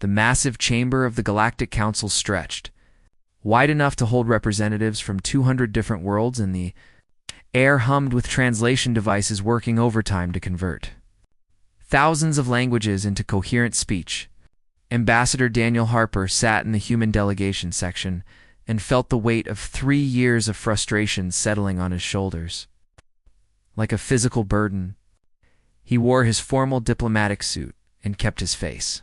The massive chamber of the Galactic Council stretched, wide enough to hold representatives from 200 different worlds, and the air hummed with translation devices working overtime to convert thousands of languages into coherent speech. Ambassador Daniel Harper sat in the human delegation section and felt the weight of 3 years of frustration settling on his shoulders. Like a physical burden, he wore his formal diplomatic suit and kept his face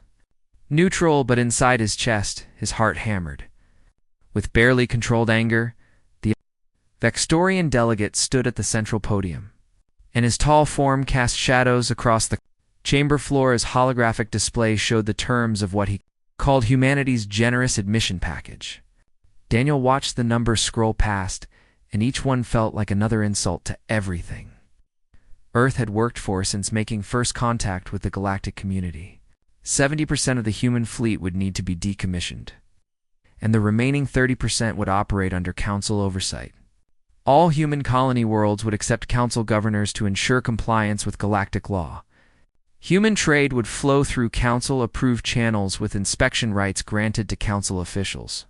neutral, but inside his chest, his heart hammered. With barely controlled anger, the Vextorian delegate stood at the central podium, and his tall form cast shadows across the chamber floor as holographic display showed the terms of what he called humanity's generous admission package. Daniel watched the numbers scroll past, and each one felt like another insult to everything Earth had worked for since making first contact with the galactic community. 70% of the human fleet would need to be decommissioned, and the remaining 30% would operate under Council oversight. All human colony worlds would accept Council governors to ensure compliance with galactic law. Human trade would flow through Council-approved channels with inspection rights granted to Council officials.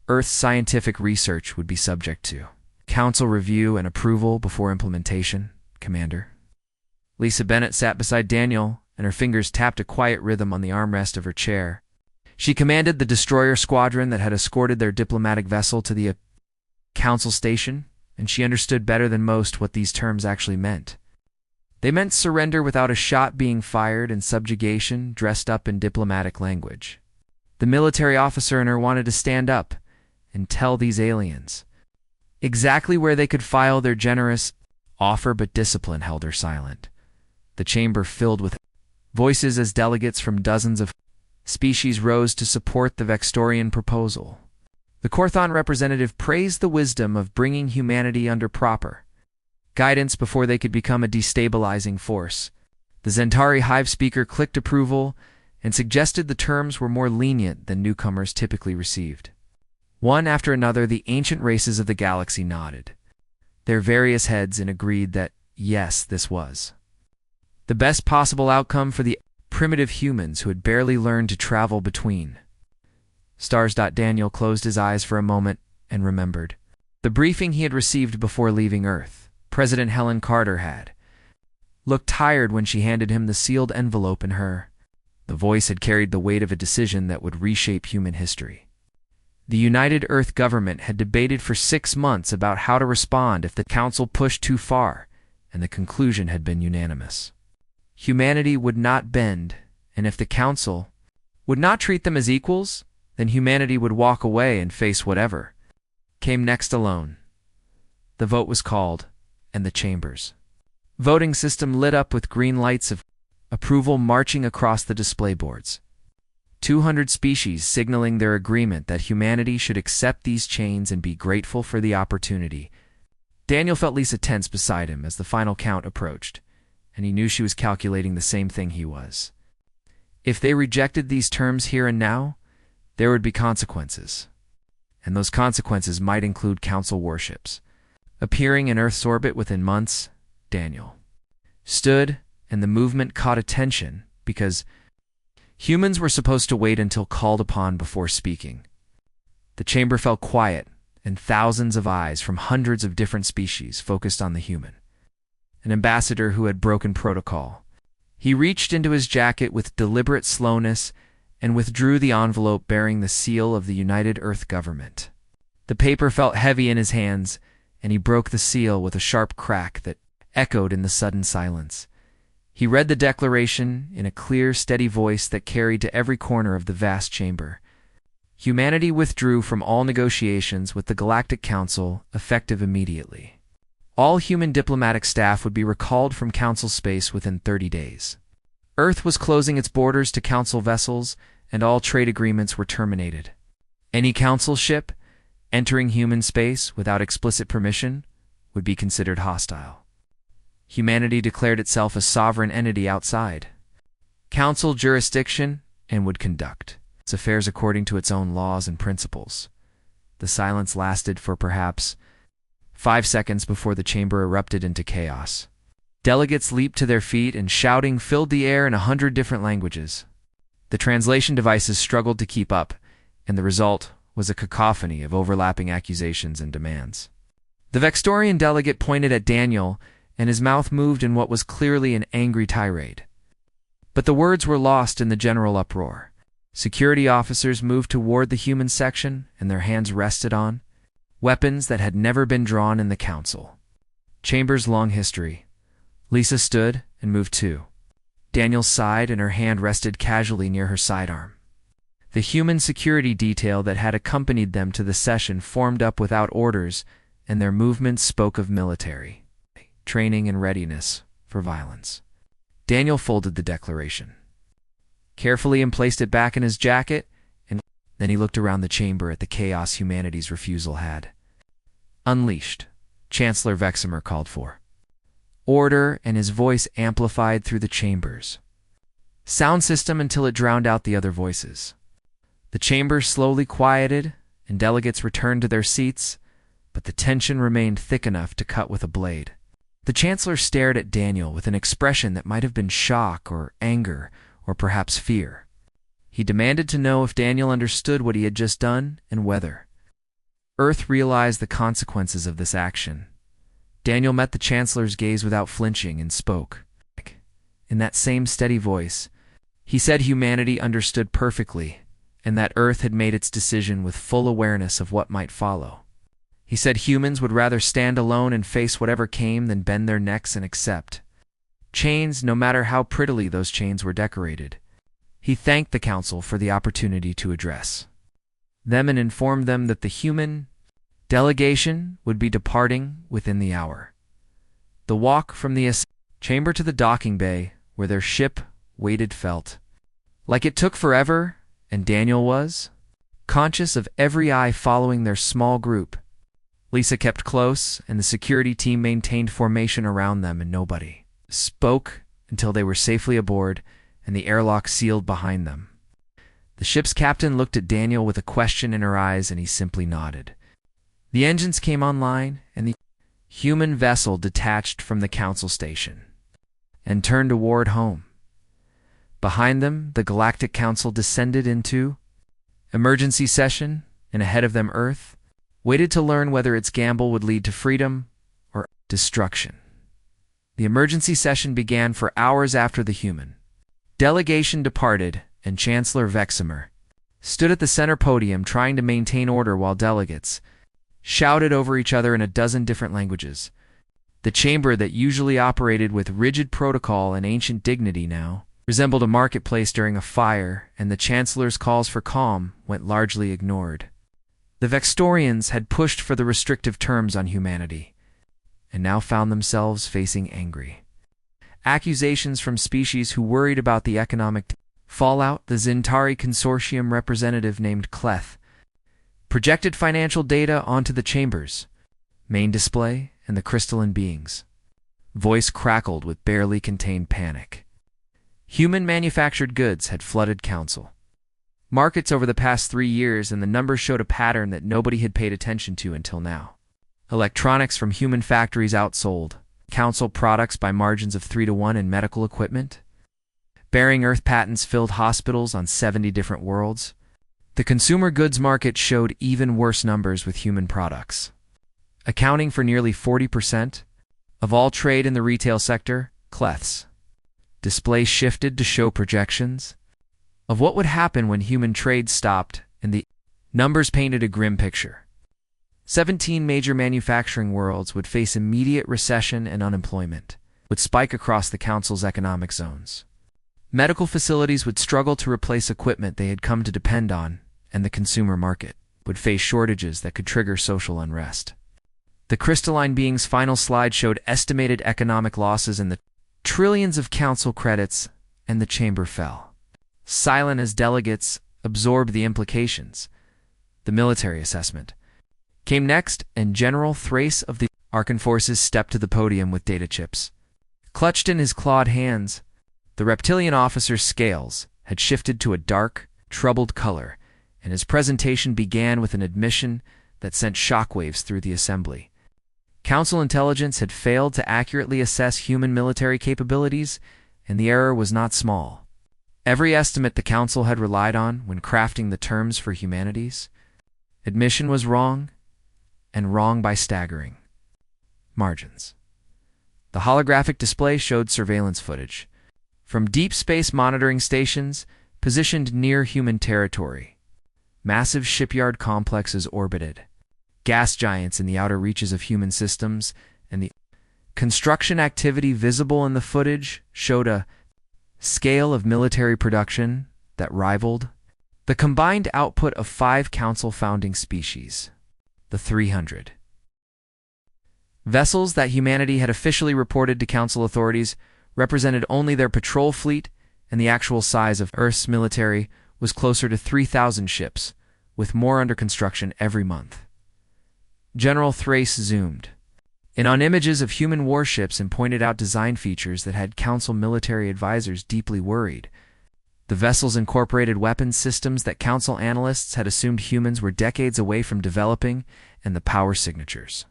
Earth's scientific research would be subject to Council review and approval before implementation, Commander. Lisa Bennett sat beside Daniel, and her fingers tapped a quiet rhythm on the armrest of her chair. She commanded the destroyer squadron that had escorted their diplomatic vessel to the Council station, and she understood better than most what these terms actually meant. They meant surrender without a shot being fired and subjugation dressed up in diplomatic language. The military officer in her wanted to stand up and tell these aliens exactly where they could file their generous offer, but discipline held her silent. The chamber filled with voices as delegates from dozens of species rose to support the Vextorian proposal. The Corthon representative praised the wisdom of bringing humanity under proper guidance before they could become a destabilizing force. The Zentari Hive speaker clicked approval and suggested the terms were more lenient than newcomers typically received. One after another, the ancient races of the galaxy nodded their various heads and agreed that, yes, this was the best possible outcome for the primitive humans who had barely learned to travel between stars. Daniel closed his eyes for a moment and remembered the briefing he had received before leaving Earth. President Helen Carter had looked tired when she handed him the sealed envelope in her. The voice had carried the weight of a decision that would reshape human history. The United Earth government had debated for 6 months about how to respond if the Council pushed too far, and the conclusion had been unanimous. Humanity would not bend, and if the Council would not treat them as equals, then humanity would walk away and face whatever came next alone. The vote was called, and the chamber's voting system lit up with green lights of approval marching across the display boards. 200 species signaling their agreement that humanity should accept these chains and be grateful for the opportunity. Daniel felt Lisa tense beside him as the final count approached, and he knew she was calculating the same thing he was. If they rejected these terms here and now, there would be consequences, and those consequences might include Council warships appearing in Earth's orbit within months. Daniel stood, and the movement caught attention because humans were supposed to wait until called upon before speaking. The chamber fell quiet, and thousands of eyes from hundreds of different species focused on the human, an ambassador who had broken protocol. He reached into his jacket with deliberate slowness and withdrew the envelope bearing the seal of the United Earth government. The paper felt heavy in his hands, and he broke the seal with a sharp crack that echoed in the sudden silence. He read the declaration in a clear, steady voice that carried to every corner of the vast chamber. Humanity withdrew from all negotiations with the Galactic Council, effective immediately. All human diplomatic staff would be recalled from Council space within 30 days. Earth was closing its borders to Council vessels, and all trade agreements were terminated. Any Council ship entering human space without explicit permission would be considered hostile. Humanity declared itself a sovereign entity outside Council jurisdiction and would conduct its affairs according to its own laws and principles. The silence lasted for perhaps 5 seconds before the chamber erupted into chaos. Delegates leaped to their feet and shouting filled the air in 100 different languages. The translation devices struggled to keep up, and the result was a cacophony of overlapping accusations and demands. The Vextorian delegate pointed at Daniel, and his mouth moved in what was clearly an angry tirade. But the words were lost in the general uproar. Security officers moved toward the human section, and their hands rested on weapons that had never been drawn in the council. Chambers' long history. Lisa stood and moved too. Daniel sighed, and her hand rested casually near her sidearm. The human security detail that had accompanied them to the session formed up without orders, and their movements spoke of military training and readiness for violence. Daniel folded the declaration carefully and placed it back in his jacket, and then he looked around the chamber at the chaos humanity's refusal had unleashed. Chancellor Veximer called for order, and his voice amplified through the chamber's sound system until it drowned out the other voices. The chamber slowly quieted, and delegates returned to their seats, but the tension remained thick enough to cut with a blade. The Chancellor stared at Daniel with an expression that might have been shock or anger or perhaps fear. He demanded to know if Daniel understood what he had just done and whether Earth realized the consequences of this action. Daniel met the Chancellor's gaze without flinching and spoke. In that same steady voice, he said humanity understood perfectly, and that Earth had made its decision with full awareness of what might follow. He said humans would rather stand alone and face whatever came than bend their necks and accept chains, no matter how prettily those chains were decorated. He thanked the Council for the opportunity to address them and informed them that the human delegation would be departing within the hour. The walk from the chamber to the docking bay, where their ship waited, felt like it took forever, and Daniel was conscious of every eye following their small group. Lisa kept close, and the security team maintained formation around them, and nobody spoke until they were safely aboard and the airlock sealed behind them. The ship's captain looked at Daniel with a question in her eyes, and he simply nodded. The engines came online, and the human vessel detached from the council station and turned toward home. Behind them, the Galactic Council descended into emergency session, and ahead of them Earth waited to learn whether its gamble would lead to freedom or destruction. The emergency session began for hours after the human delegation departed, and Chancellor Veximer stood at the center podium trying to maintain order while delegates shouted over each other in a dozen different languages. The chamber that usually operated with rigid protocol and ancient dignity now resembled a marketplace during a fire, and the Chancellor's calls for calm went largely ignored. The Vextorians had pushed for the restrictive terms on humanity, and now found themselves facing angry accusations from species who worried about the economic fallout. The Zintari Consortium representative named Cleth projected financial data onto the chamber's main display, and the crystalline being's voice crackled with barely contained panic. Human manufactured goods had flooded council markets over the past 3 years, and the numbers showed a pattern that nobody had paid attention to until now. Electronics from human factories outsold council products by margins of 3-to-1, and medical equipment bearing Earth patents filled hospitals on 70 different worlds. The consumer goods market showed even worse numbers, with human products accounting for nearly 40% of all trade in the retail sector. Cleth's display shifted to show projections of what would happen when human trade stopped, and the numbers painted a grim picture. 17 major manufacturing worlds would face immediate recession, and unemployment would spike across the Council's economic zones. Medical facilities would struggle to replace equipment they had come to depend on, and the consumer market would face shortages that could trigger social unrest. The crystalline being's final slide showed estimated economic losses in the trillions of council credits, and the chamber fell silent as delegates absorbed the implications. The military assessment came next, and General Thrace of the Archon forces stepped to the podium with data chips clutched in his clawed hands. The reptilian officer's scales had shifted to a dark, troubled color, and his presentation began with an admission that sent shockwaves through the assembly. Council intelligence had failed to accurately assess human military capabilities, and the error was not small. Every estimate the Council had relied on when crafting the terms for humanity's admission was wrong, and wrong by staggering margins. The holographic display showed surveillance footage from deep space monitoring stations positioned near human territory. Massive shipyard complexes orbited gas giants in the outer reaches of human systems, and the construction activity visible in the footage showed a scale of military production that rivaled the combined output of 5 Council founding species. The 300 vessels that humanity had officially reported to Council authorities represented only their patrol fleet, and the actual size of Earth's military was closer to 3,000 ships, with more under construction every month. General Thrace zoomed in on images of human warships and pointed out design features that had Council military advisors deeply worried. The vessels incorporated weapons systems that Council analysts had assumed humans were decades away from developing, and the power signatures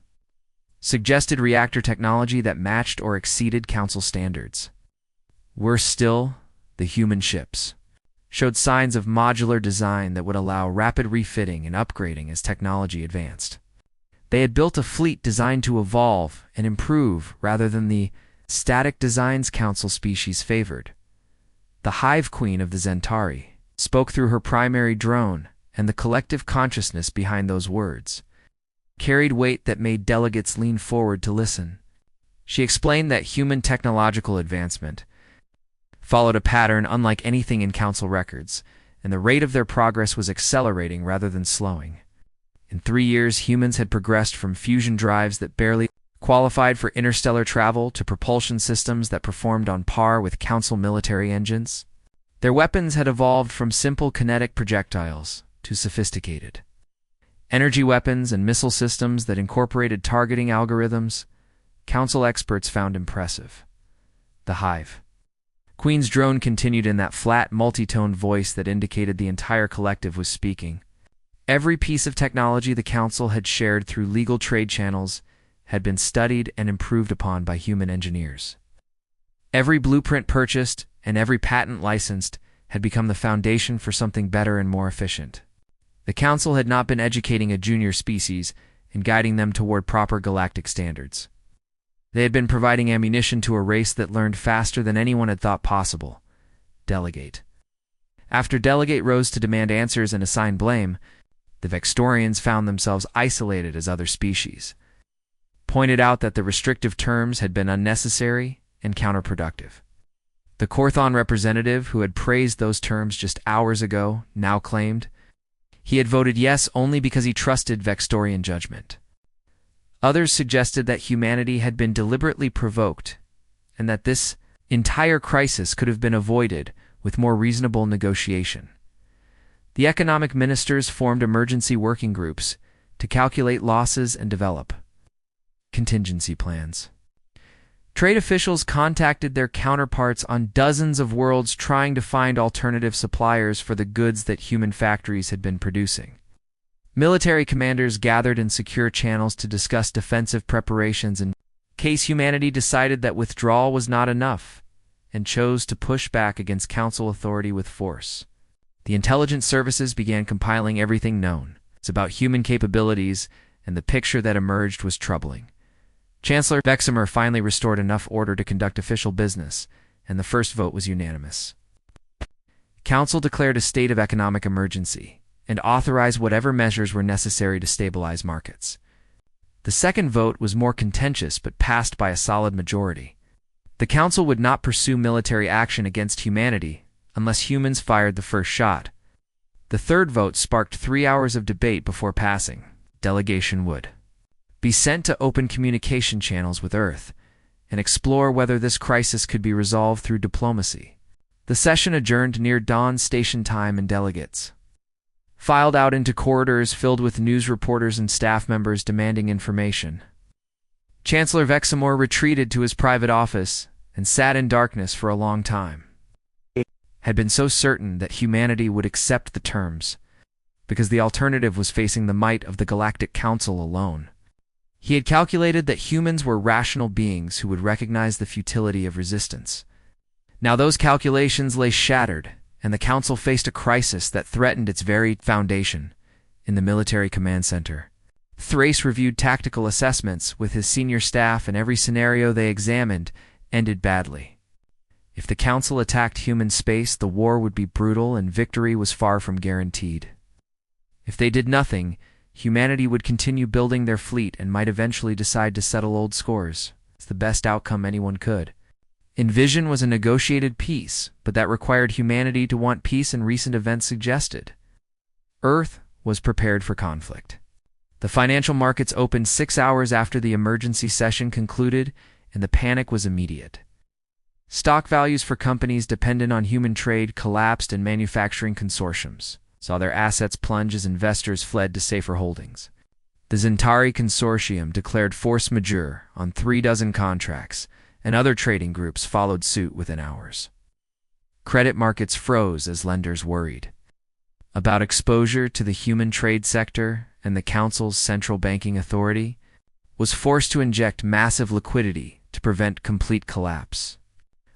suggested reactor technology that matched or exceeded Council standards. Worse still, the human ships showed signs of modular design that would allow rapid refitting and upgrading as technology advanced. They had built a fleet designed to evolve and improve rather than the static designs Council species favored. The Hive Queen of the Zentari spoke through her primary drone, and the collective consciousness behind those words carried weight that made delegates lean forward to listen. She explained that human technological advancement followed a pattern unlike anything in Council records, and the rate of their progress was accelerating rather than slowing. In 3 years, humans had progressed from fusion drives that barely qualified for interstellar travel to propulsion systems that performed on par with Council military engines. Their weapons had evolved from simple kinetic projectiles to sophisticated energy weapons and missile systems that incorporated targeting algorithms. Council experts found impressive. The Hive Queen's drone continued in that flat, multi-toned voice that indicated the entire collective was speaking. Every piece of technology the Council had shared through legal trade channels had been studied and improved upon by human engineers. Every blueprint purchased and every patent licensed had become the foundation for something better and more efficient. The Council had not been educating a junior species and guiding them toward proper galactic standards. They had been providing ammunition to a race that learned faster than anyone had thought possible. Delegate. After Delegate rose to demand answers and assign blame, the Vextorians found themselves isolated as other species, pointed out that the restrictive terms had been unnecessary and counterproductive. The Corthon representative, who had praised those terms just hours ago, now claimed he had voted yes only because he trusted Vextorian judgment. Others suggested that humanity had been deliberately provoked, and that this entire crisis could have been avoided with more reasonable negotiation. The economic ministers formed emergency working groups to calculate losses and develop contingency plans. Trade officials contacted their counterparts on dozens of worlds trying to find alternative suppliers for the goods that human factories had been producing. Military commanders gathered in secure channels to discuss defensive preparations in case humanity decided that withdrawal was not enough and chose to push back against Council authority with force. The intelligence services began compiling everything known. It's about human capabilities, and the picture that emerged was troubling. Chancellor Veximer finally restored enough order to conduct official business, and the first vote was unanimous. Council declared a state of economic emergency and authorized whatever measures were necessary to stabilize markets. The second vote was more contentious but passed by a solid majority. The Council would not pursue military action against humanity unless humans fired the first shot. The third vote sparked 3 hours of debate before passing. Delegation would be sent to open communication channels with Earth and explore whether this crisis could be resolved through diplomacy. The session adjourned near dawn station time, and delegates filed out into corridors filled with news reporters and staff members demanding information. Chancellor Vexamore retreated to his private office and sat in darkness for a long time. He had been so certain that humanity would accept the terms, because the alternative was facing the might of the Galactic Council alone. He had calculated that humans were rational beings who would recognize the futility of resistance. Now those calculations lay shattered, and the Council faced a crisis that threatened its very foundation. In the military command center, Thrace reviewed tactical assessments with his senior staff, and every scenario they examined ended badly. If the Council attacked human space, the war would be brutal and victory was far from guaranteed. If they did nothing, humanity would continue building their fleet and might eventually decide to settle old scores. It's the best outcome anyone could. Envision was a negotiated peace, but that required humanity to want peace, and recent events suggested. Earth was prepared for conflict. The financial markets opened 6 hours after the emergency session concluded, and the panic was immediate. Stock values for companies dependent on human trade collapsed, and manufacturing consortiums saw their assets plunge as investors fled to safer holdings. The Zentari Consortium declared force majeure on 36 contracts, and other trading groups followed suit within hours. Credit markets froze as lenders worried about exposure to the human trade sector, and the Council's central banking authority was forced to inject massive liquidity to prevent complete collapse.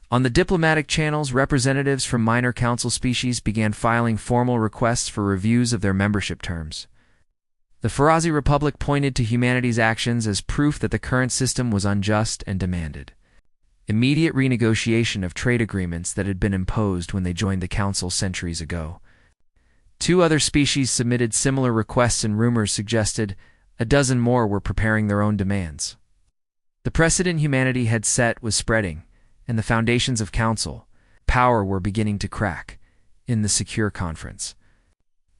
On the diplomatic channels, representatives from minor Council species began filing formal requests for reviews of their membership terms. The Farazi Republic pointed to humanity's actions as proof that the current system was unjust and demanded immediate renegotiation of trade agreements that had been imposed when they joined the Council centuries ago. 2 other species submitted similar requests, and rumors suggested a dozen more were preparing their own demands. The precedent humanity had set was spreading, and the foundations of Council power were beginning to crack. In the Secure Conference,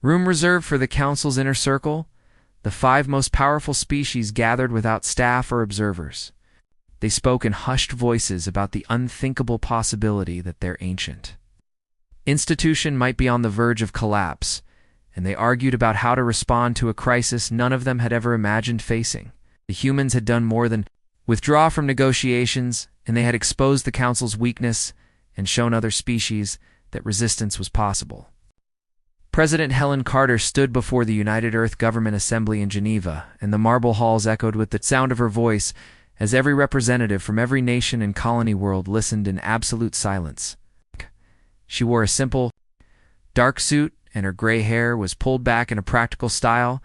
room reserved for the Council's inner circle, the 5 most powerful species gathered without staff or observers. They spoke in hushed voices about the unthinkable possibility that their ancient institution might be on the verge of collapse, and they argued about how to respond to a crisis none of them had ever imagined facing. The humans had done more than withdraw from negotiations, and they had exposed the Council's weakness and shown other species that resistance was possible. President Helen Carter stood before the United Earth Government Assembly in Geneva, and the marble halls echoed with the sound of her voice as every representative from every nation and colony world listened in absolute silence. She wore a simple, dark suit, and her gray hair was pulled back in a practical style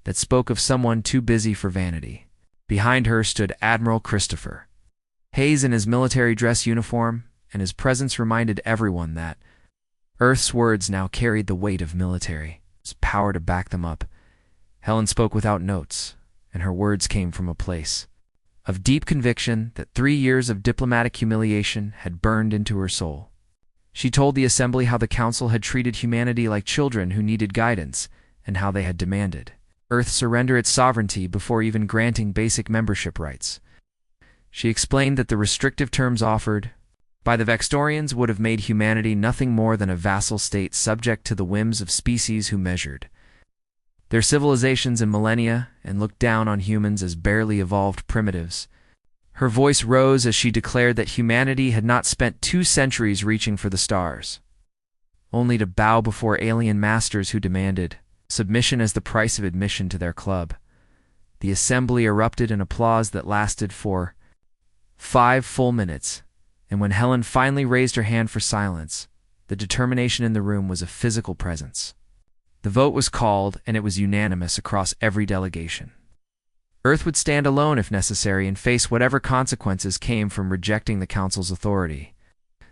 that spoke of someone too busy for vanity. Behind her stood Admiral Christopher Hayes in his military dress uniform, and his presence reminded everyone that Earth's words now carried the weight of military power to back them up. Helen spoke without notes, and her words came from a place of deep conviction that 3 years of diplomatic humiliation had burned into her soul. She told the assembly how the Council had treated humanity like children who needed guidance, and how they had demanded Earth surrender its sovereignty before even granting basic membership rights. She explained that the restrictive terms offered by the Vextorians would have made humanity nothing more than a vassal state subject to the whims of species who measured their civilizations in millennia and looked down on humans as barely evolved primitives. Her voice rose as she declared that humanity had not spent 2 centuries reaching for the stars, only to bow before alien masters who demanded submission as the price of admission to their club. The assembly erupted in applause that lasted for 5 full minutes, and when Helen finally raised her hand for silence, the determination in the room was a physical presence. The vote was called, and it was unanimous across every delegation. Earth would stand alone if necessary and face whatever consequences came from rejecting the Council's authority.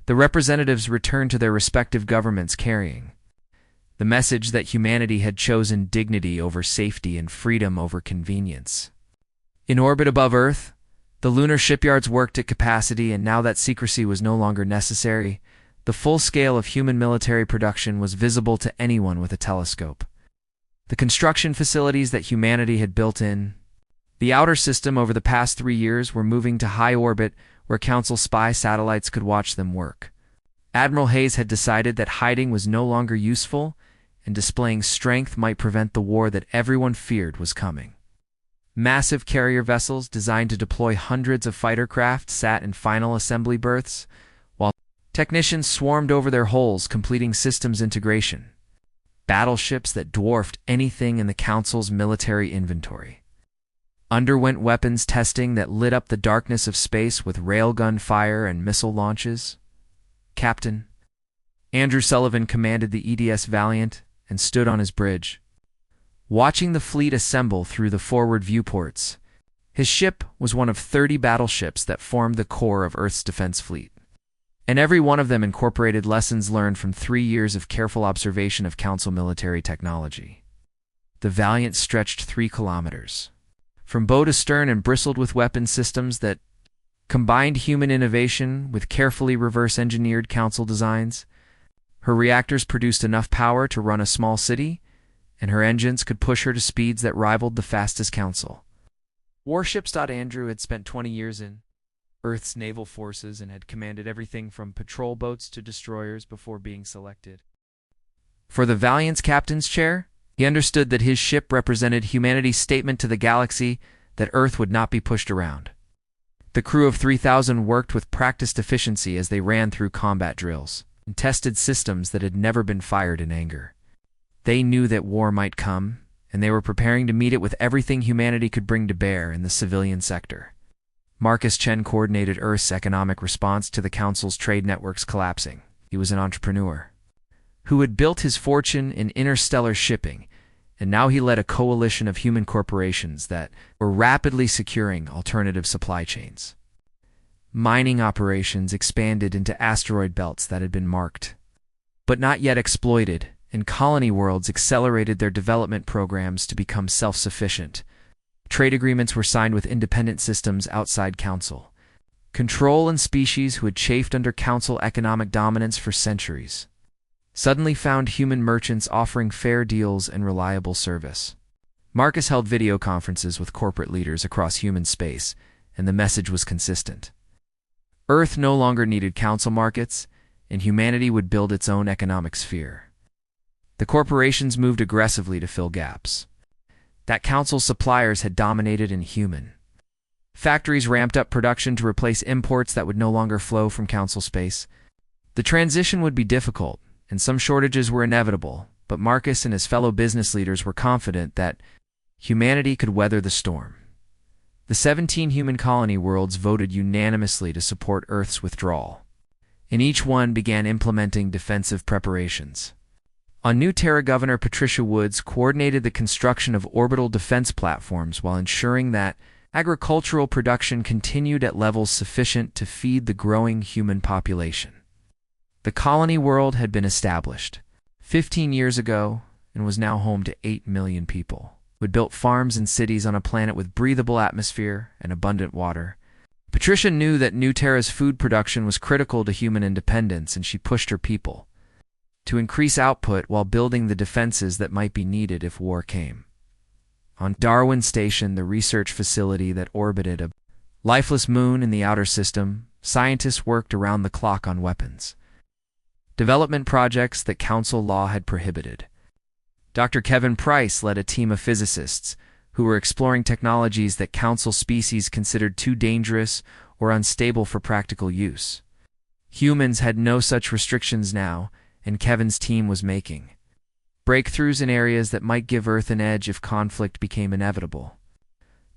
The representatives returned to their respective governments carrying the message that humanity had chosen dignity over safety and freedom over convenience. In orbit above Earth, the lunar shipyards worked at capacity, and now that secrecy was no longer necessary, the full scale of human military production was visible to anyone with a telescope. The construction facilities that humanity had built in the outer system over the past 3 years were moving to high orbit where Council spy satellites could watch them work. Admiral Hayes had decided that hiding was no longer useful, and displaying strength might prevent the war that everyone feared was coming. Massive carrier vessels designed to deploy hundreds of fighter craft sat in final assembly berths, while technicians swarmed over their holes completing systems integration. Battleships that dwarfed anything in the Council's military inventory underwent weapons testing that lit up the darkness of space with railgun fire and missile launches. Captain Andrew Sullivan commanded the EDS Valiant and stood on his bridge, watching the fleet assemble through the forward viewports. His ship was one of 30 battleships that formed the core of Earth's defense fleet, and every one of them incorporated lessons learned from 3 years of careful observation of Council military technology. The Valiant stretched 3 kilometers from bow to stern and bristled with weapon systems that combined human innovation with carefully reverse-engineered Council designs. Her reactors produced enough power to run a small city, and her engines could push her to speeds that rivaled the fastest Council warships. Andrew had spent 20 years in Earth's naval forces and had commanded everything from patrol boats to destroyers before being selected for the Valiant's captain's chair. He understood that his ship represented humanity's statement to the galaxy that Earth would not be pushed around. The crew of 3,000 worked with practiced efficiency as they ran through combat drills and tested systems that had never been fired in anger. They knew that war might come, and they were preparing to meet it with everything humanity could bring to bear in the civilian sector. Marcus Chen coordinated Earth's economic response to the Council's trade networks collapsing. He was an entrepreneur who had built his fortune in interstellar shipping, and now he led a coalition of human corporations that were rapidly securing alternative supply chains. Mining operations expanded into asteroid belts that had been marked, but not yet exploited, and colony worlds accelerated their development programs to become self-sufficient. Trade agreements were signed with independent systems outside Council control, and species who had chafed under Council economic dominance for centuries suddenly found human merchants offering fair deals and reliable service. Marcus held video conferences with corporate leaders across human space, and the message was consistent. Earth no longer needed Council markets, and humanity would build its own economic sphere. The corporations moved aggressively to fill gaps that Council suppliers had dominated in human. Factories ramped up production to replace imports that would no longer flow from Council space. The transition would be difficult, and some shortages were inevitable, but Marcus and his fellow business leaders were confident that humanity could weather the storm. The 17 human colony worlds voted unanimously to support Earth's withdrawal, and each one began implementing defensive preparations. On New Terra, Governor Patricia Woods coordinated the construction of orbital defense platforms while ensuring that agricultural production continued at levels sufficient to feed the growing human population. The colony world had been established 15 years ago and was now home to 8 million people, who had built farms and cities on a planet with breathable atmosphere and abundant water. Patricia knew that New Terra's food production was critical to human independence, and she pushed her people to increase output while building the defenses that might be needed if war came. On Darwin Station, the research facility that orbited a lifeless moon in the outer system, scientists worked around the clock on weapons development projects that Council law had prohibited. Dr. Kevin Price led a team of physicists who were exploring technologies that Council species considered too dangerous or unstable for practical use. Humans had no such restrictions now, and Kevin's team was making breakthroughs in areas that might give Earth an edge if conflict became inevitable.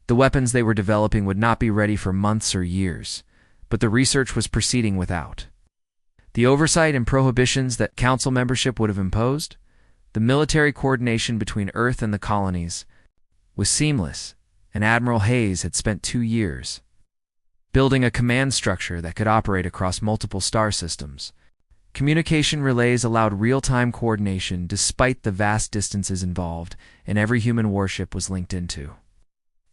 The weapons they were developing would not be ready for months or years, but the research was proceeding without the oversight and prohibitions that Council membership would have imposed. The military coordination between Earth and the colonies was seamless, and Admiral Hayes had spent 2 years building a command structure that could operate across multiple star systems. Communication relays allowed real-time coordination despite the vast distances involved, and every human warship was linked into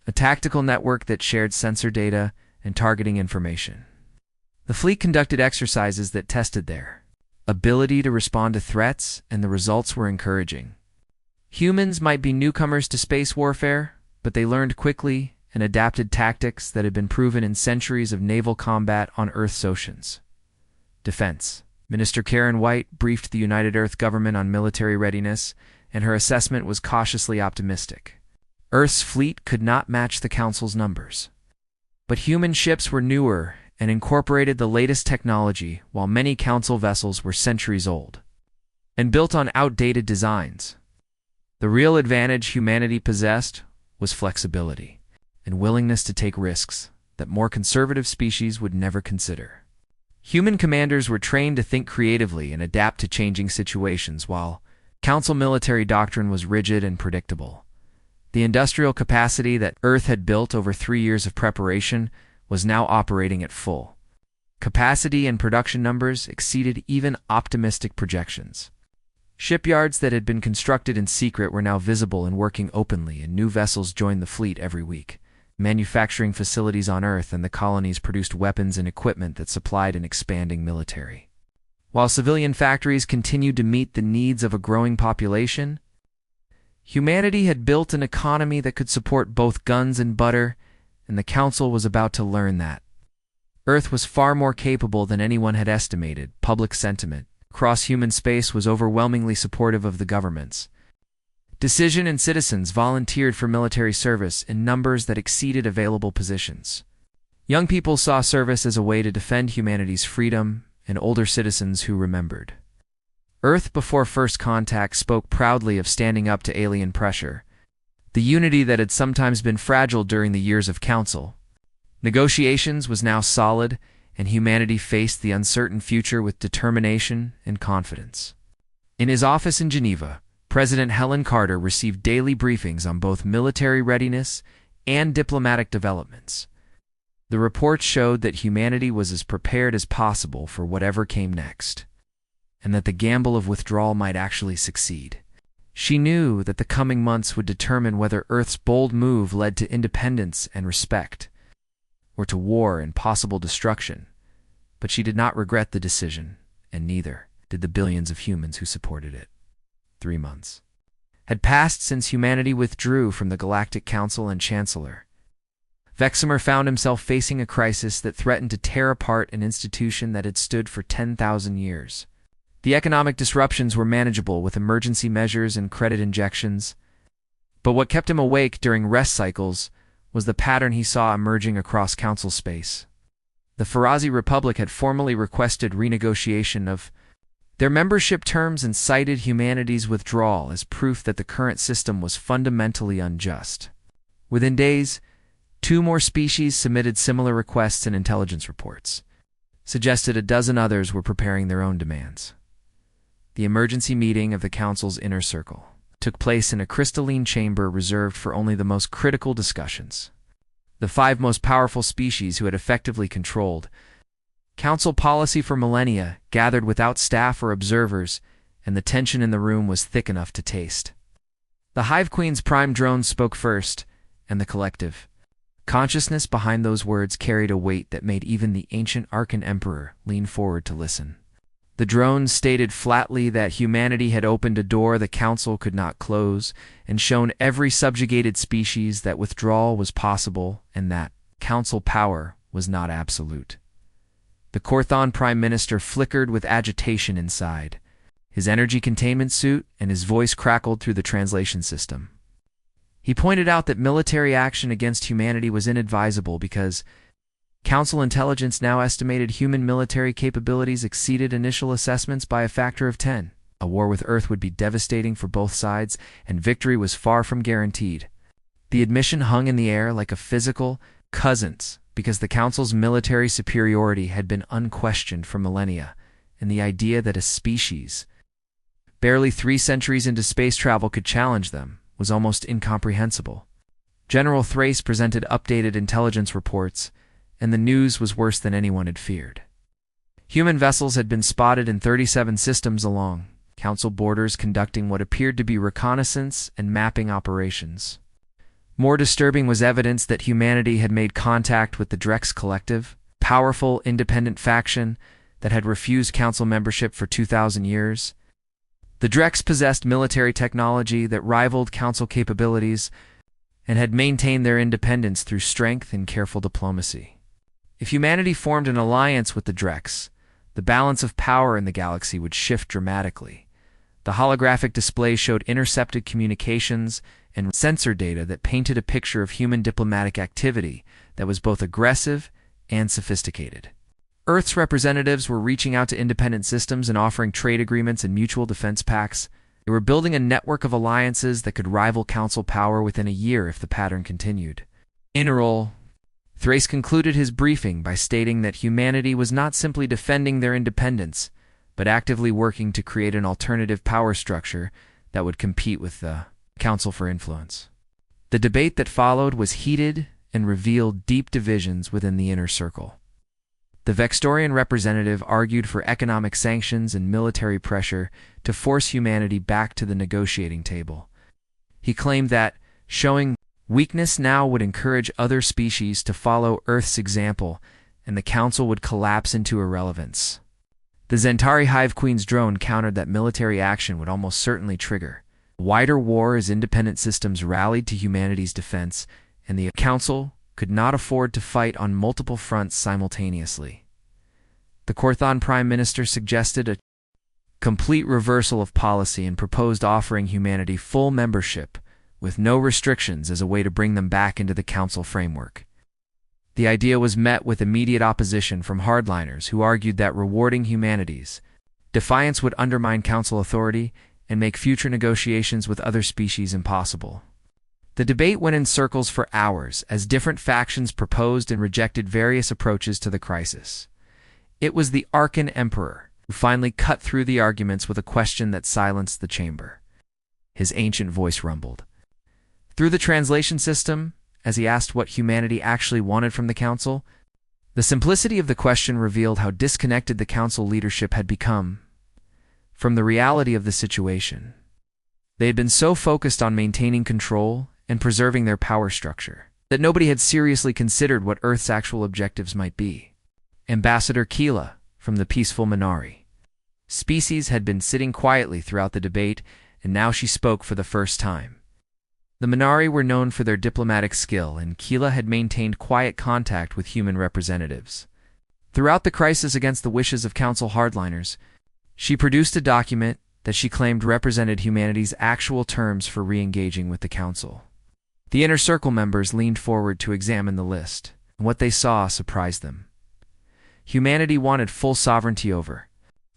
a tactical network that shared sensor data and targeting information. The fleet conducted exercises that tested their ability to respond to threats, and the results were encouraging. Humans might be newcomers to space warfare, but they learned quickly and adapted tactics that had been proven in centuries of naval combat on Earth's oceans. Defense Minister Karen White briefed the United Earth government on military readiness, and her assessment was cautiously optimistic. Earth's fleet could not match the Council's numbers, but human ships were newer and incorporated the latest technology, while many Council vessels were centuries old and built on outdated designs. The real advantage humanity possessed was flexibility and willingness to take risks that more conservative species would never consider. Human commanders were trained to think creatively and adapt to changing situations, while Council military doctrine was rigid and predictable. The industrial capacity that Earth had built over 3 years of preparation was now operating at full capacity, and production numbers exceeded even optimistic projections. Shipyards that had been constructed in secret were now visible and working openly, and new vessels joined the fleet every week. Manufacturing facilities on Earth and the colonies produced weapons and equipment that supplied an expanding military. While civilian factories continued to meet the needs of a growing population, humanity had built an economy that could support both guns and butter, and the Council was about to learn that Earth was far more capable than anyone had estimated. Public sentiment across human space was overwhelmingly supportive of the government's decision, and citizens volunteered for military service in numbers that exceeded available positions. Young people saw service as a way to defend humanity's freedom, and older citizens who remembered Earth before first contact spoke proudly of standing up to alien pressure, the unity that had sometimes been fragile during the years of Council. Negotiations was now solid, and humanity faced the uncertain future with determination and confidence. In his office in Geneva, President Helen Carter received daily briefings on both military readiness and diplomatic developments. The reports showed that humanity was as prepared as possible for whatever came next, and that the gamble of withdrawal might actually succeed. She knew that the coming months would determine whether Earth's bold move led to independence and respect, or to war and possible destruction. But she did not regret the decision, and neither did the billions of humans who supported it. 3 months had passed since humanity withdrew from the Galactic Council, and Chancellor Vexamer found himself facing a crisis that threatened to tear apart an institution that had stood for 10,000 years. The economic disruptions were manageable with emergency measures and credit injections, but what kept him awake during rest cycles was the pattern he saw emerging across Council space. The Farazi Republic had formally requested renegotiation of their membership terms and cited humanity's withdrawal as proof that the current system was fundamentally unjust. Within days, 2 more species submitted similar requests, and intelligence reports suggested a dozen others were preparing their own demands. The emergency meeting of the Council's inner circle took place in a crystalline chamber reserved for only the most critical discussions. The 5 most powerful species who had effectively controlled Council policy for millennia gathered without staff or observers, and the tension in the room was thick enough to taste. The Hive Queen's prime drone spoke first, and the collective consciousness behind those words carried a weight that made even the ancient Archon Emperor lean forward to listen. The drone stated flatly that humanity had opened a door the Council could not close, and shown every subjugated species that withdrawal was possible, and that Council power was not absolute. The Korthon Prime Minister flickered with agitation inside his energy containment suit, and his voice crackled through the translation system. He pointed out that military action against humanity was inadvisable because Council intelligence now estimated human military capabilities exceeded initial assessments by a factor of 10. A war with Earth would be devastating for both sides, and victory was far from guaranteed. The admission hung in the air like a physical cousins, because the Council's military superiority had been unquestioned for millennia, and the idea that a species barely 3 centuries into space travel could challenge them was almost incomprehensible. General Thrace presented updated intelligence reports, and the news was worse than anyone had feared. Human vessels had been spotted in 37 systems along Council borders, conducting what appeared to be reconnaissance and mapping operations. More disturbing was evidence that humanity had made contact with the Drex Collective, powerful independent faction that had refused Council membership for 2,000 years. The Drex possessed military technology that rivaled Council capabilities and had maintained their independence through strength and careful diplomacy. If humanity formed an alliance with the Drex, the balance of power in the galaxy would shift dramatically. The holographic display showed intercepted communications and sensor data that painted a picture of human diplomatic activity that was both aggressive and sophisticated. Earth's representatives were reaching out to independent systems and offering trade agreements and mutual defense pacts. They were building a network of alliances that could rival Council power within a year if the pattern continued. Interol Thrace concluded his briefing by stating that humanity was not simply defending their independence, but actively working to create an alternative power structure that would compete with the Council for Influence. The debate that followed was heated and revealed deep divisions within the inner circle. The Vextorian representative argued for economic sanctions and military pressure to force humanity back to the negotiating table. He claimed that showing weakness now would encourage other species to follow Earth's example, and the Council would collapse into irrelevance. The Zentari Hive Queen's drone countered that military action would almost certainly trigger a wider war as independent systems rallied to humanity's defense, and the Council could not afford to fight on multiple fronts simultaneously. The Korthon Prime Minister suggested a complete reversal of policy and proposed offering humanity full membership with no restrictions as a way to bring them back into the Council framework. The idea was met with immediate opposition from hardliners who argued that rewarding humanity's defiance would undermine Council authority and make future negotiations with other species impossible. The debate went in circles for hours as different factions proposed and rejected various approaches to the crisis. It was the Archon Emperor who finally cut through the arguments with a question that silenced the chamber. His ancient voice rumbled through the translation system as he asked what humanity actually wanted from the Council. The simplicity of the question revealed how disconnected the Council leadership had become from the reality of the situation. They had been so focused on maintaining control and preserving their power structure that nobody had seriously considered what Earth's actual objectives might be. Ambassador Keela from the peaceful Minari species had been sitting quietly throughout the debate, and now she spoke for the first time. The Minari were known for their diplomatic skill, and Keela had maintained quiet contact with human representatives. Throughout the crisis against the wishes of Council hardliners, she produced a document that she claimed represented humanity's actual terms for re-engaging with the Council. The Inner Circle members leaned forward to examine the list, and what they saw surprised them. Humanity wanted full sovereignty over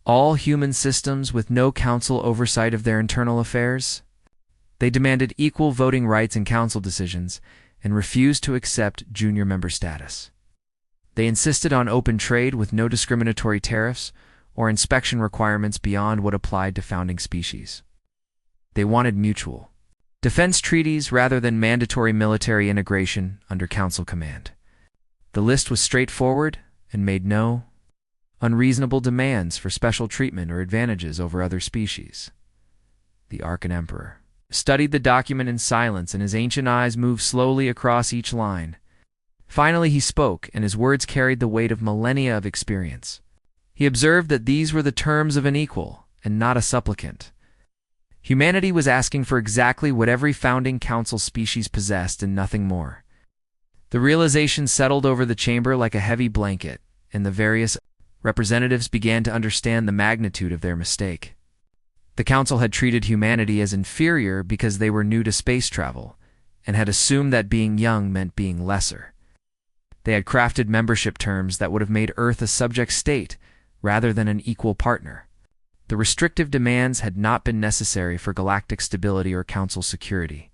all human systems with no Council oversight of their internal affairs. They demanded equal voting rights in Council decisions and refused to accept junior member status. They insisted on open trade with no discriminatory tariffs or inspection requirements beyond what applied to founding species. They wanted mutual defense treaties rather than mandatory military integration under Council command. The list was straightforward and made no unreasonable demands for special treatment or advantages over other species. The Archon Emperor studied the document in silence, and his ancient eyes moved slowly across each line. Finally he spoke, and his words carried the weight of millennia of experience. He observed that these were the terms of an equal, and not a supplicant. Humanity was asking for exactly what every founding Council species possessed and nothing more. The realization settled over the chamber like a heavy blanket, and the various representatives began to understand the magnitude of their mistake. The Council had treated humanity as inferior because they were new to space travel, and had assumed that being young meant being lesser. They had crafted membership terms that would have made Earth a subject state rather than an equal partner. The restrictive demands had not been necessary for galactic stability or Council security.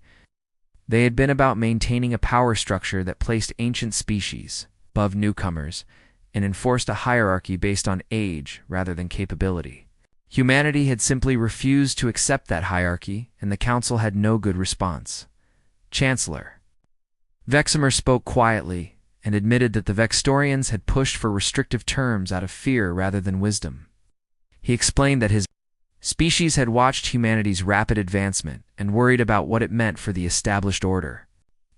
They had been about maintaining a power structure that placed ancient species above newcomers and enforced a hierarchy based on age rather than capability. Humanity had simply refused to accept that hierarchy, and the Council had no good response. Chancellor Veximer spoke quietly and admitted that the Vextorians had pushed for restrictive terms out of fear rather than wisdom. He explained that his species had watched humanity's rapid advancement and worried about what it meant for the established order.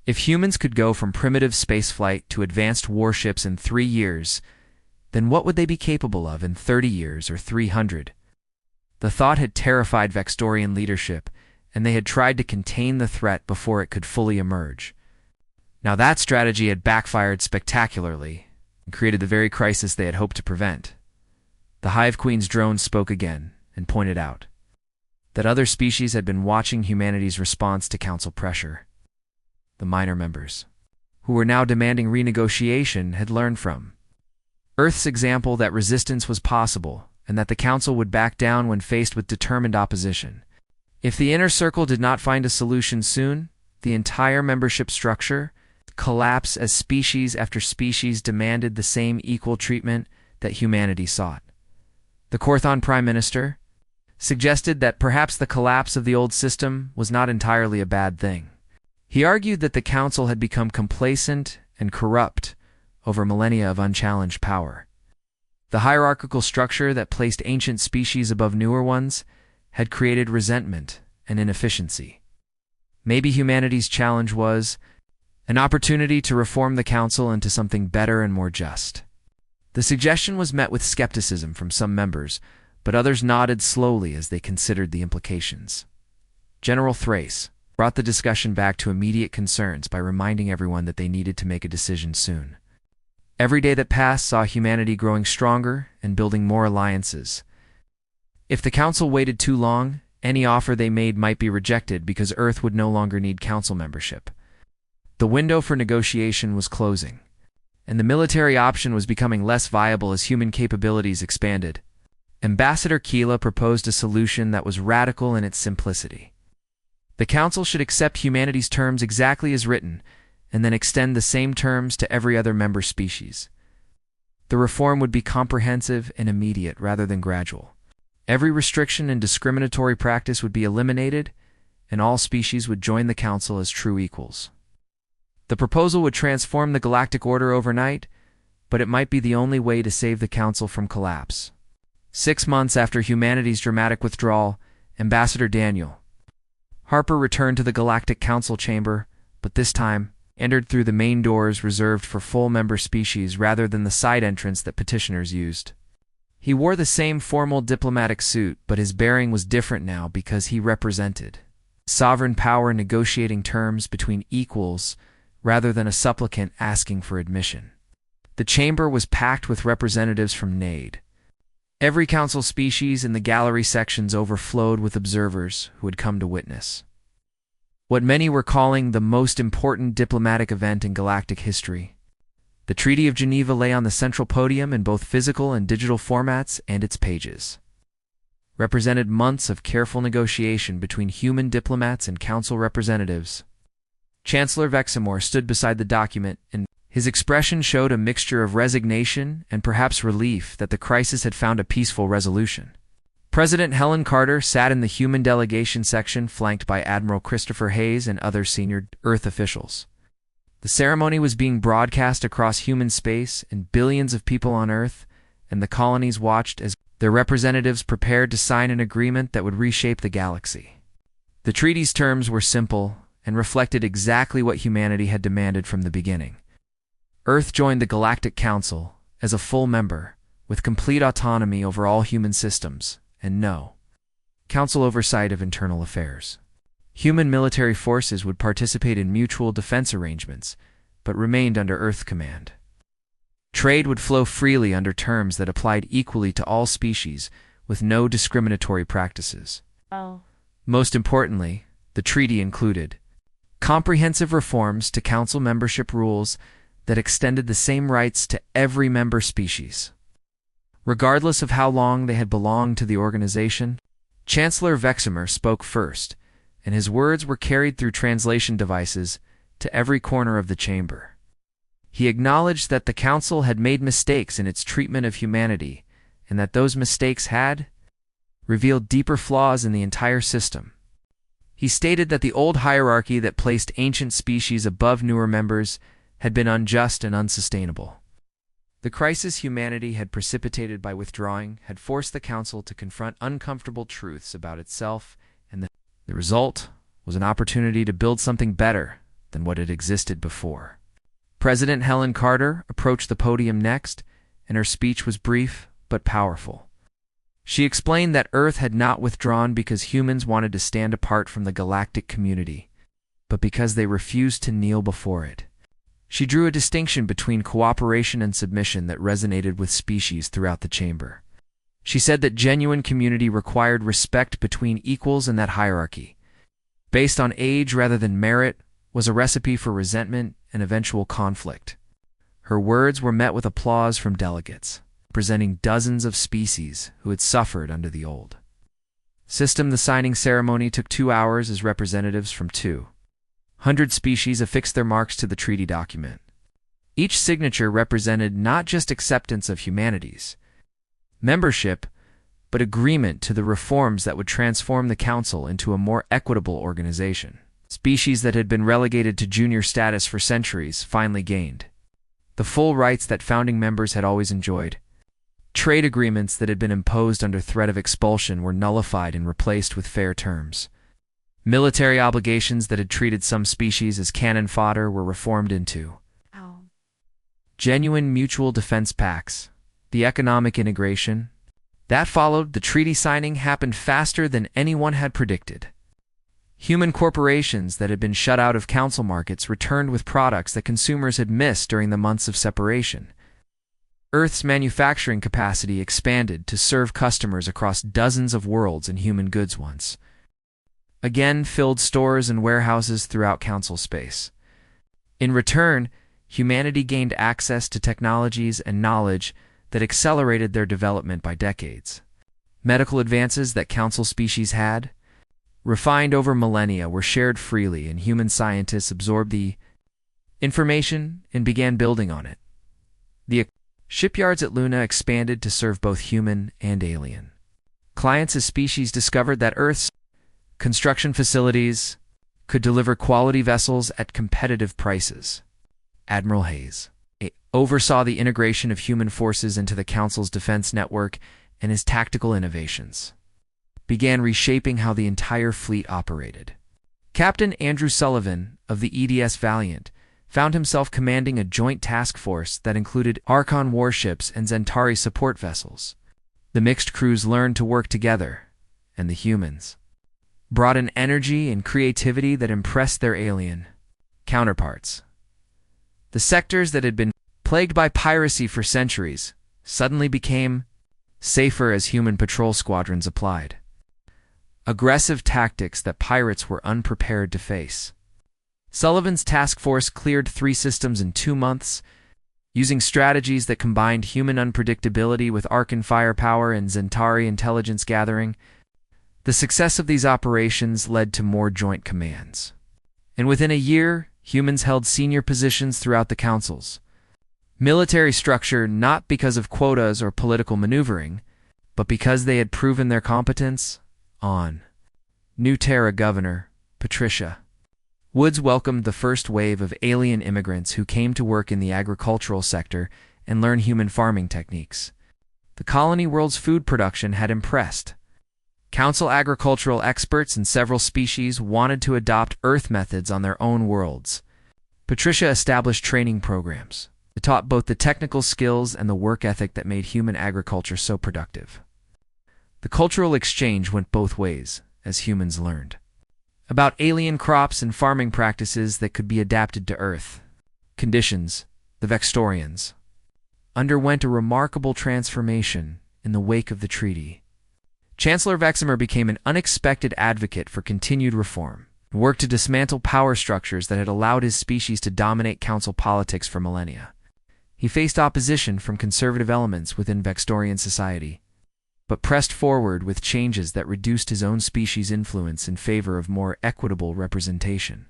If humans could go from primitive spaceflight to advanced warships in 3 years, then what would they be capable of in 30 years or 300? The thought had terrified Vextorian leadership, and they had tried to contain the threat before it could fully emerge. Now that strategy had backfired spectacularly and created the very crisis they had hoped to prevent. The Hive Queen's drone spoke again and pointed out that other species had been watching humanity's response to Council pressure. The minor members, who were now demanding renegotiation, had learned from Earth's example that resistance was possible, and that the Council would back down when faced with determined opposition. If the Inner Circle did not find a solution soon, the entire membership structure collapse as species after species demanded the same equal treatment that humanity sought. The Korthon Prime Minister suggested that perhaps the collapse of the old system was not entirely a bad thing. He argued that the Council had become complacent and corrupt over millennia of unchallenged power. The hierarchical structure that placed ancient species above newer ones had created resentment and inefficiency. Maybe humanity's challenge was an opportunity to reform the Council into something better and more just. The suggestion was met with skepticism from some members, but others nodded slowly as they considered the implications. General Thrace brought the discussion back to immediate concerns by reminding everyone that they needed to make a decision soon. Every day that passed saw humanity growing stronger and building more alliances. If the Council waited too long, any offer they made might be rejected because Earth would no longer need Council membership. The window for negotiation was closing, and the military option was becoming less viable as human capabilities expanded. Ambassador Keela proposed a solution that was radical in its simplicity. The Council should accept humanity's terms exactly as written, and then extend the same terms to every other member species. The reform would be comprehensive and immediate rather than gradual. Every restriction and discriminatory practice would be eliminated, and all species would join the Council as true equals. The proposal would transform the galactic order overnight, but it might be the only way to save the Council from collapse. 6 months after humanity's dramatic withdrawal, Ambassador Daniel Harper returned to the Galactic Council chamber, but this time entered through the main doors reserved for full member species rather than the side entrance that petitioners used. He wore the same formal diplomatic suit, but his bearing was different now because he represented sovereign power negotiating terms between equals rather than a supplicant asking for admission. The chamber was packed with representatives from NAID. Every Council species in the gallery sections overflowed with observers who had come to witness what many were calling the most important diplomatic event in galactic history. The Treaty of Geneva lay on the central podium in both physical and digital formats, and its pages represented months of careful negotiation between human diplomats and Council representatives. Chancellor Vexamore stood beside the document, and his expression showed a mixture of resignation and perhaps relief that the crisis had found a peaceful resolution. President Helen Carter sat in the human delegation section flanked by Admiral Christopher Hayes and other senior Earth officials. The ceremony was being broadcast across human space, and billions of people on Earth and the colonies watched as their representatives prepared to sign an agreement that would reshape the galaxy. The treaty's terms were simple and reflected exactly what humanity had demanded from the beginning. Earth joined the Galactic Council as a full member, with complete autonomy over all human systems, and no Council oversight of internal affairs. Human military forces would participate in mutual defense arrangements, but remained under Earth command. Trade would flow freely under terms that applied equally to all species, with no discriminatory practices. Most importantly, the treaty included comprehensive reforms to Council membership rules that extended the same rights to every member species, regardless of how long they had belonged to the organization. Chancellor Vexamore spoke first, and his words were carried through translation devices to every corner of the chamber. He acknowledged that the Council had made mistakes in its treatment of humanity, and that those mistakes had revealed deeper flaws in the entire system. He stated that the old hierarchy that placed ancient species above newer members had been unjust and unsustainable. The crisis humanity had precipitated by withdrawing had forced the Council to confront uncomfortable truths about itself, and the result was an opportunity to build something better than what had existed before. President Helen Carter approached the podium next, and her speech was brief but powerful. She explained that Earth had not withdrawn because humans wanted to stand apart from the galactic community, but because they refused to kneel before it. She drew a distinction between cooperation and submission that resonated with species throughout the chamber. She said that genuine community required respect between equals, and that hierarchy, based on age rather than merit, was a recipe for resentment and eventual conflict. Her words were met with applause from delegates, representing dozens of species who had suffered under the old system. The signing ceremony took 2 hours as representatives from 2 100 species affixed their marks to the treaty document. Each signature represented not just acceptance of humanity's membership, but agreement to the reforms that would transform the Council into a more equitable organization. Species that had been relegated to junior status for centuries finally gained the full rights that founding members had always enjoyed. Trade agreements that had been imposed under threat of expulsion were nullified and replaced with fair terms. Military obligations that had treated some species as cannon fodder were reformed into genuine mutual defense pacts. The economic integration that followed the treaty signing happened faster than anyone had predicted. Human corporations that had been shut out of council markets returned with products that consumers had missed during the months of separation. Earth's manufacturing capacity expanded to serve customers across dozens of worlds and human goods once again filled stores and warehouses throughout council space. In return, humanity gained access to technologies and knowledge that accelerated their development by decades. Medical advances that council species had, refined over millennia, were shared freely, and human scientists absorbed the information and began building on it. The shipyards at Luna expanded to serve both human and alien clients as species discovered that Earth's construction facilities could deliver quality vessels at competitive prices. Admiral Hayes oversaw the integration of human forces into the Council's defense network, and his tactical innovations began reshaping how the entire fleet operated. Captain Andrew Sullivan of the EDS Valiant found himself commanding a joint task force that included Archon warships and Zentari support vessels. The mixed crews learned to work together, and the humans brought an energy and creativity that impressed their alien counterparts. The sectors that had been plagued by piracy for centuries suddenly became safer as human patrol squadrons applied aggressive tactics that pirates were unprepared to face. Sullivan's task force cleared 3 systems in 2 months, using strategies that combined human unpredictability with Archon firepower and Zentari intelligence gathering. The success of these operations led to more joint commands, and within a year, humans held senior positions throughout the councils. Military structure not because of quotas or political maneuvering, but because they had proven their competence on. New Terra Governor, Patricia Woods welcomed the first wave of alien immigrants who came to work in the agricultural sector and learn human farming techniques. The colony world's food production had impressed. Council agricultural experts and several species wanted to adopt Earth methods on their own worlds. Patricia established training programs that taught both the technical skills and the work ethic that made human agriculture so productive. The cultural exchange went both ways, as humans learned about alien crops and farming practices that could be adapted to Earth conditions. The Vextorians underwent a remarkable transformation in the wake of the treaty. Chancellor Veximer became an unexpected advocate for continued reform and worked to dismantle power structures that had allowed his species to dominate council politics for millennia. He faced opposition from conservative elements within Vextorian society, but pressed forward with changes that reduced his own species' influence in favor of more equitable representation.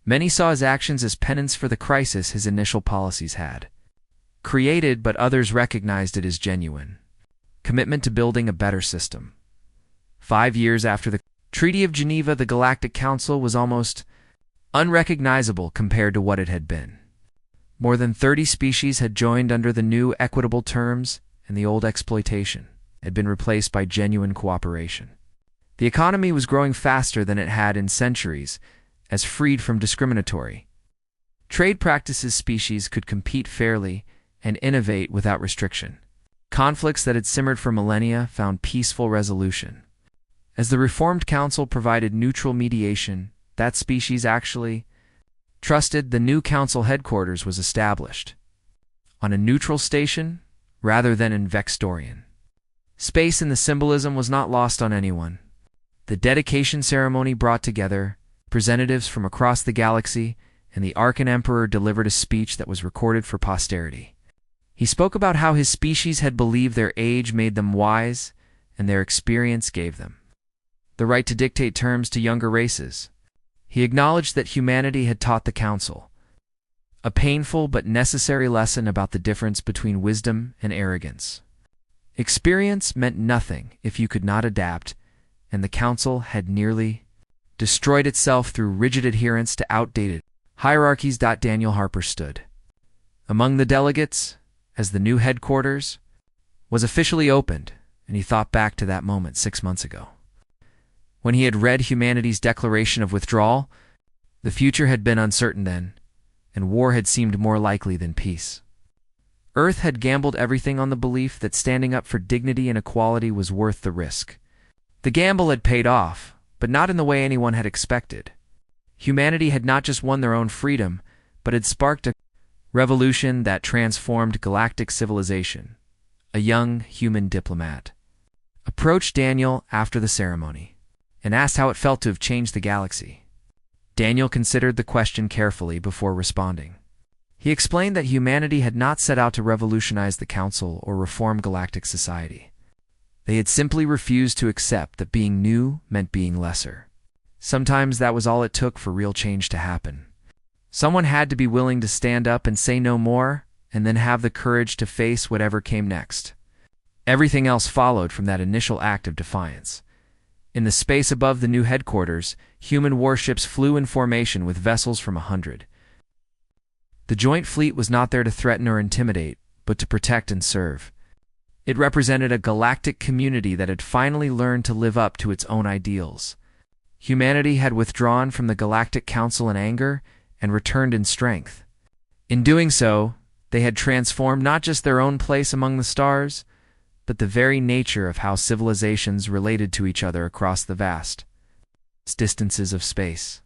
Many saw his actions as penance for the crisis his initial policies had created, but others recognized it as genuine commitment to building a better system. 5 years after the Treaty of Geneva, the Galactic Council was almost unrecognizable compared to what it had been. More than 30 species had joined under the new equitable terms, and the old exploitation had been replaced by genuine cooperation. The economy was growing faster than it had in centuries, as freed from discriminatory trade practices, species could compete fairly and innovate without restriction. Conflicts that had simmered for millennia found peaceful resolution. As the Reformed Council provided neutral mediation, that species actually trusted, the new council headquarters was established on a neutral station rather than in Vextorian space, and the symbolism was not lost on anyone. The dedication ceremony brought together representatives from across the galaxy, and the Archon Emperor delivered a speech that was recorded for posterity. He spoke about how his species had believed their age made them wise, and their experience gave them the right to dictate terms to younger races. He acknowledged that humanity had taught the Council a painful but necessary lesson about the difference between wisdom and arrogance. Experience meant nothing if you could not adapt, and the Council had nearly destroyed itself through rigid adherence to outdated hierarchies. Daniel Harper stood among the delegates as the new headquarters was officially opened, and he thought back to that moment 6 months ago. When he had read humanity's declaration of withdrawal, the future had been uncertain then, and war had seemed more likely than peace. Earth had gambled everything on the belief that standing up for dignity and equality was worth the risk. The gamble had paid off, but not in the way anyone had expected. Humanity had not just won their own freedom, but had sparked a revolution that transformed galactic civilization. A young human diplomat approached Daniel after the ceremony and asked how it felt to have changed the galaxy. Daniel considered the question carefully before responding. He explained that humanity had not set out to revolutionize the Council or reform galactic society. They had simply refused to accept that being new meant being lesser. Sometimes that was all it took for real change to happen. Someone had to be willing to stand up and say no more, and then have the courage to face whatever came next. Everything else followed from that initial act of defiance. In the space above the new headquarters, human warships flew in formation with vessels from 100. The joint fleet was not there to threaten or intimidate, but to protect and serve. It represented a galactic community that had finally learned to live up to its own ideals. Humanity had withdrawn from the Galactic Council in anger and returned in strength. In doing so, they had transformed not just their own place among the stars, but the very nature of how civilizations related to each other across the vast distances of space.